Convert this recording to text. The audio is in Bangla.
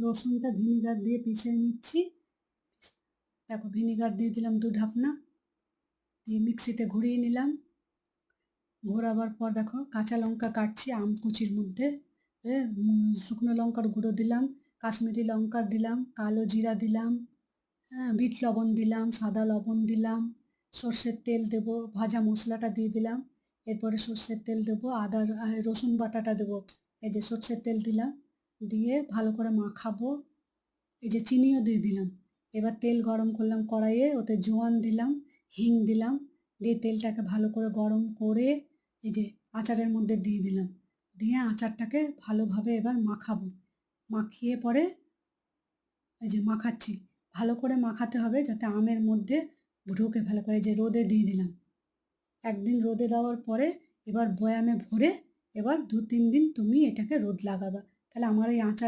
রসুনটা ভিনিগার দিয়ে পিষে নিচ্ছি। দেখো ভিনিগার দিয়ে দিলাম 2 ঢাকনা, দিয়ে মিক্সিতে ঘুরিয়ে নিলাম। ঘোরাবার পর দেখো কাঁচা লঙ্কা কাটছি আমকুচির মধ্যে, শুকনো লঙ্কার গুঁড়ো দিলাম, কাশ্মীরি লঙ্কা দিলাম, কালো জিরা দিলাম, বিট লবণ দিলাম, সাদা লবণ দিলাম, সর্ষের তেল দেবো, ভাজা মশলাটা দিয়ে দিলাম। এরপরে সর্ষের তেল দেবো, রসুন বাটাটা দেবো। এই যে সর্ষের তেল দিলাম, দিয়ে ভালো করে মাখাবো। এই যে চিনিও দিয়ে দিলাম। এবার তেল গরম করলাম কড়াইয়ে, ওতে জোয়ান দিলাম, হিং দিলাম, দিয়ে তেলটাকে ভালো করে গরম করে এই যে আচারের মধ্যে দিয়ে দিলাম। দিয়ে আচারটাকে ভালোভাবে এবার মাখাবো। মাখিয়ে পরে এই যে মাখাচ্ছি, ভালো করে মাখাতে হবে যাতে আমের মধ্যে ঢোকে ভালো করে। যে রোদে দিয়ে দিলাম, একদিন রোদে দেওয়ার পরে এবার বয়ামে ভরে এবার 2-3 দিন তুমি এটাকে রোদ লাগাবা। তাহলে আমার এই আচার